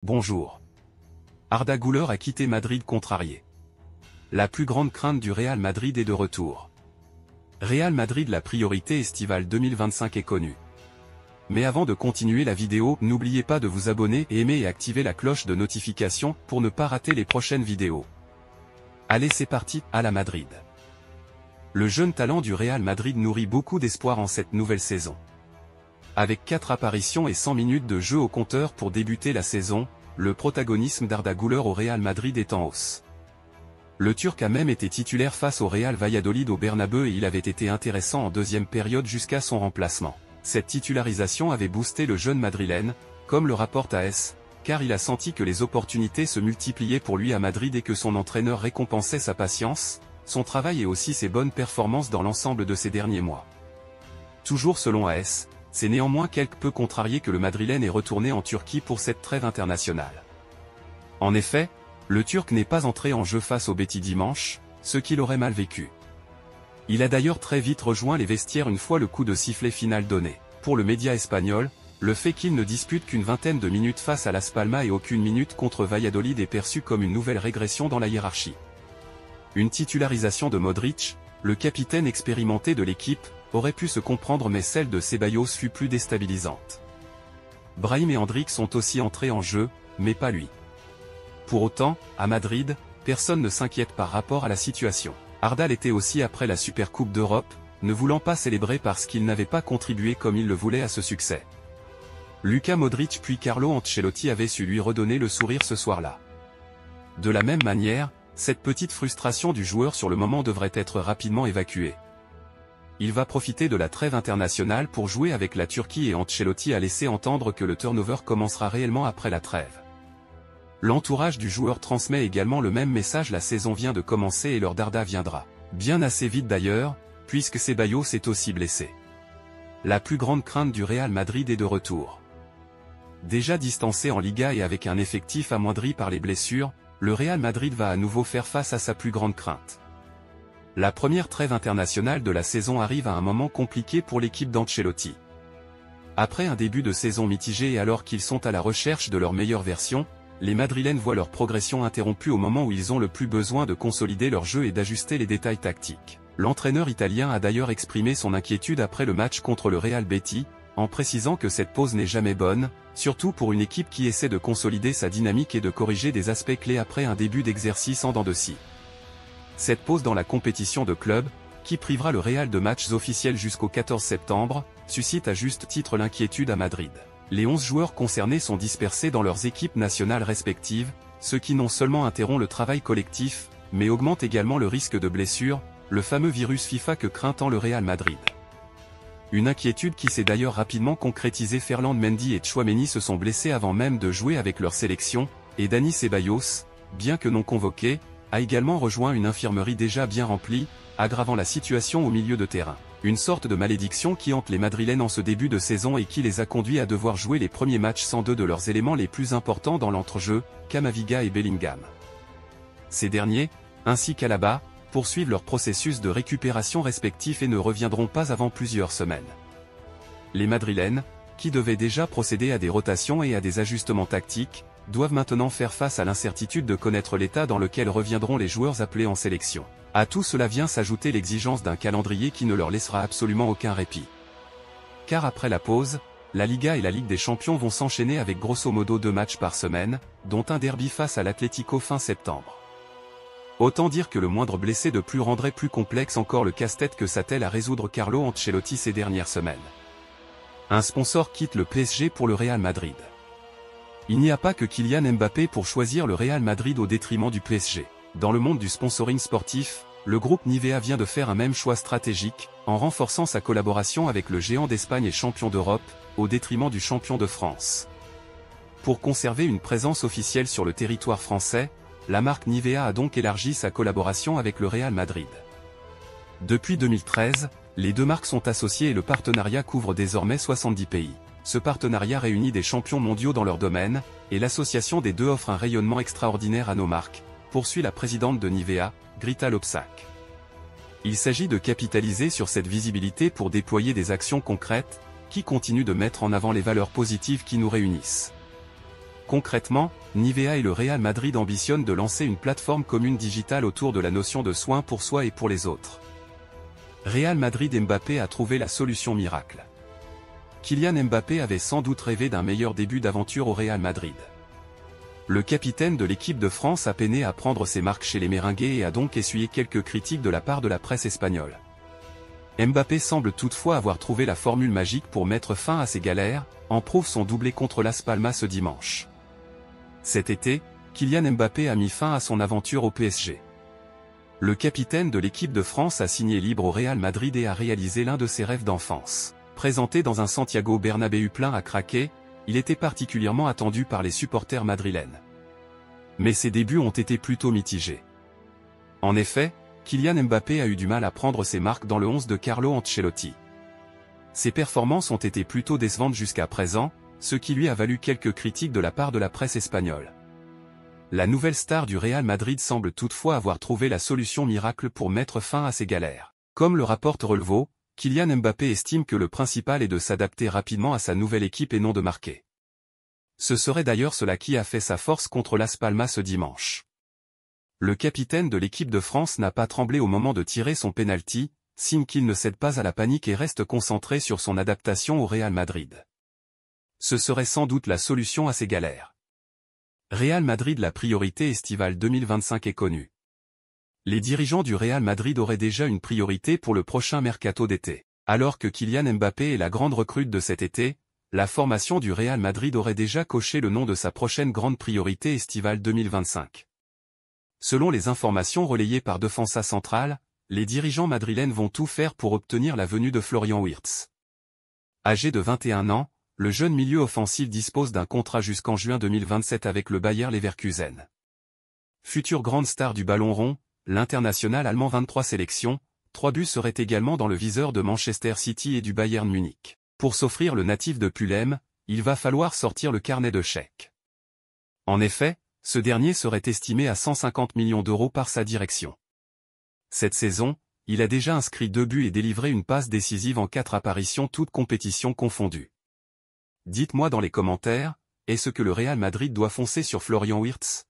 Bonjour. Arda Güler a quitté Madrid contrarié. La plus grande crainte du Real Madrid est de retour. Real Madrid, la priorité estivale 2025 est connue. Mais avant de continuer la vidéo, n'oubliez pas de vous abonner, aimer et activer la cloche de notification pour ne pas rater les prochaines vidéos. Allez, c'est parti, à la Madrid. Le jeune talent du Real Madrid nourrit beaucoup d'espoir en cette nouvelle saison. Avec 4 apparitions et 100 minutes de jeu au compteur pour débuter la saison, le protagonisme d'Arda Güler au Real Madrid est en hausse. Le Turc a même été titulaire face au Real Valladolid au Bernabeu et il avait été intéressant en deuxième période jusqu'à son remplacement. Cette titularisation avait boosté le jeune madrilène, comme le rapporte AS, car il a senti que les opportunités se multipliaient pour lui à Madrid et que son entraîneur récompensait sa patience, son travail et aussi ses bonnes performances dans l'ensemble de ces derniers mois. Toujours selon AS, c'est néanmoins quelque peu contrarié que le madrilène est retourné en Turquie pour cette trêve internationale. En effet, le Turc n'est pas entré en jeu face au Betis dimanche, ce qu'il aurait mal vécu. Il a d'ailleurs très vite rejoint les vestiaires une fois le coup de sifflet final donné. Pour le média espagnol, le fait qu'il ne dispute qu'une vingtaine de minutes face à Las Palmas et aucune minute contre Valladolid est perçu comme une nouvelle régression dans la hiérarchie. Une titularisation de Modric, le capitaine expérimenté de l'équipe, aurait pu se comprendre, mais celle de Ceballos fut plus déstabilisante. Brahim et Endrick sont aussi entrés en jeu, mais pas lui. Pour autant, à Madrid, personne ne s'inquiète par rapport à la situation. Arda l'était aussi après la Supercoupe d'Europe, ne voulant pas célébrer parce qu'il n'avait pas contribué comme il le voulait à ce succès. Luka Modric puis Carlo Ancelotti avaient su lui redonner le sourire ce soir-là. De la même manière, cette petite frustration du joueur sur le moment devrait être rapidement évacuée. Il va profiter de la trêve internationale pour jouer avec la Turquie et Ancelotti a laissé entendre que le turnover commencera réellement après la trêve. L'entourage du joueur transmet également le même message: la saison vient de commencer et l'heure d'Arda viendra. Bien assez vite d'ailleurs, puisque Ceballos est aussi blessé. La plus grande crainte du Real Madrid est de retour. Déjà distancé en Liga et avec un effectif amoindri par les blessures, le Real Madrid va à nouveau faire face à sa plus grande crainte. La première trêve internationale de la saison arrive à un moment compliqué pour l'équipe d'Ancelotti. Après un début de saison mitigé et alors qu'ils sont à la recherche de leur meilleure version, les Madrilènes voient leur progression interrompue au moment où ils ont le plus besoin de consolider leur jeu et d'ajuster les détails tactiques. L'entraîneur italien a d'ailleurs exprimé son inquiétude après le match contre le Real Betis, en précisant que cette pause n'est jamais bonne, surtout pour une équipe qui essaie de consolider sa dynamique et de corriger des aspects clés après un début d'exercice en dents de scie. Cette pause dans la compétition de club, qui privera le Real de matchs officiels jusqu'au 14 septembre, suscite à juste titre l'inquiétude à Madrid. Les 11 joueurs concernés sont dispersés dans leurs équipes nationales respectives, ce qui non seulement interrompt le travail collectif, mais augmente également le risque de blessure, le fameux virus FIFA que craint tant le Real Madrid. Une inquiétude qui s'est d'ailleurs rapidement concrétisée. Ferland Mendy et Tchouaméni se sont blessés avant même de jouer avec leur sélection, et Dani Ceballos, bien que non convoqué, a également rejoint une infirmerie déjà bien remplie, aggravant la situation au milieu de terrain. Une sorte de malédiction qui hante les Madrilènes en ce début de saison et qui les a conduits à devoir jouer les premiers matchs sans deux de leurs éléments les plus importants dans l'entrejeu, Camavinga et Bellingham. Ces derniers, ainsi qu'Alaba, poursuivent leur processus de récupération respectif et ne reviendront pas avant plusieurs semaines. Les Madrilènes, qui devaient déjà procéder à des rotations et à des ajustements tactiques, doivent maintenant faire face à l'incertitude de connaître l'état dans lequel reviendront les joueurs appelés en sélection. À tout cela vient s'ajouter l'exigence d'un calendrier qui ne leur laissera absolument aucun répit. Car après la pause, la Liga et la Ligue des Champions vont s'enchaîner avec grosso modo 2 matchs par semaine, dont un derby face à l'Atlético fin septembre. Autant dire que le moindre blessé de plus rendrait plus complexe encore le casse-tête que s'attelle à résoudre Carlo Ancelotti ces dernières semaines. Un sponsor quitte le PSG pour le Real Madrid. Il n'y a pas que Kylian Mbappé pour choisir le Real Madrid au détriment du PSG. Dans le monde du sponsoring sportif, le groupe Nivea vient de faire un même choix stratégique, en renforçant sa collaboration avec le géant d'Espagne et champion d'Europe, au détriment du champion de France. Pour conserver une présence officielle sur le territoire français, la marque Nivea a donc élargi sa collaboration avec le Real Madrid. Depuis 2013, les deux marques sont associées et le partenariat couvre désormais 70 pays. Ce partenariat réunit des champions mondiaux dans leur domaine, et l'association des deux offre un rayonnement extraordinaire à nos marques, poursuit la présidente de Nivea, Grita Lopsac. Il s'agit de capitaliser sur cette visibilité pour déployer des actions concrètes, qui continuent de mettre en avant les valeurs positives qui nous réunissent. Concrètement, Nivea et le Real Madrid ambitionnent de lancer une plateforme commune digitale autour de la notion de soin pour soi et pour les autres. Real Madrid Mbappé a trouvé la solution miracle. Kylian Mbappé avait sans doute rêvé d'un meilleur début d'aventure au Real Madrid. Le capitaine de l'équipe de France a peiné à prendre ses marques chez les Merengues et a donc essuyé quelques critiques de la part de la presse espagnole. Mbappé semble toutefois avoir trouvé la formule magique pour mettre fin à ses galères, en prouve son doublé contre Las Palmas ce dimanche. Cet été, Kylian Mbappé a mis fin à son aventure au PSG. Le capitaine de l'équipe de France a signé libre au Real Madrid et a réalisé l'un de ses rêves d'enfance. Présenté dans un Santiago Bernabéu plein à craquer, il était particulièrement attendu par les supporters madrilènes. Mais ses débuts ont été plutôt mitigés. En effet, Kylian Mbappé a eu du mal à prendre ses marques dans le 11 de Carlo Ancelotti. Ses performances ont été plutôt décevantes jusqu'à présent, ce qui lui a valu quelques critiques de la part de la presse espagnole. La nouvelle star du Real Madrid semble toutefois avoir trouvé la solution miracle pour mettre fin à ses galères. Comme le rapporte Relevo, Kylian Mbappé estime que le principal est de s'adapter rapidement à sa nouvelle équipe et non de marquer. Ce serait d'ailleurs cela qui a fait sa force contre Las Palmas ce dimanche. Le capitaine de l'équipe de France n'a pas tremblé au moment de tirer son penalty, signe qu'il ne cède pas à la panique et reste concentré sur son adaptation au Real Madrid. Ce serait sans doute la solution à ses galères. Real Madrid. La priorité estivale 2025 est connue. Les dirigeants du Real Madrid auraient déjà une priorité pour le prochain mercato d'été. Alors que Kylian Mbappé est la grande recrue de cet été, la formation du Real Madrid aurait déjà coché le nom de sa prochaine grande priorité estivale 2025. Selon les informations relayées par Defensa Central, les dirigeants madrilènes vont tout faire pour obtenir la venue de Florian Wirtz. Âgé de 21 ans, le jeune milieu offensif dispose d'un contrat jusqu'en juin 2027 avec le Bayer Leverkusen. Future grande star du ballon rond, l'international allemand 23 sélections, 3 buts seraient également dans le viseur de Manchester City et du Bayern Munich. Pour s'offrir le natif de Pulem, il va falloir sortir le carnet de chèques. En effet, ce dernier serait estimé à 150 millions d'euros par sa direction. Cette saison, il a déjà inscrit 2 buts et délivré une passe décisive en 4 apparitions toutes compétitions confondues. Dites-moi dans les commentaires, est-ce que le Real Madrid doit foncer sur Florian Wirtz ?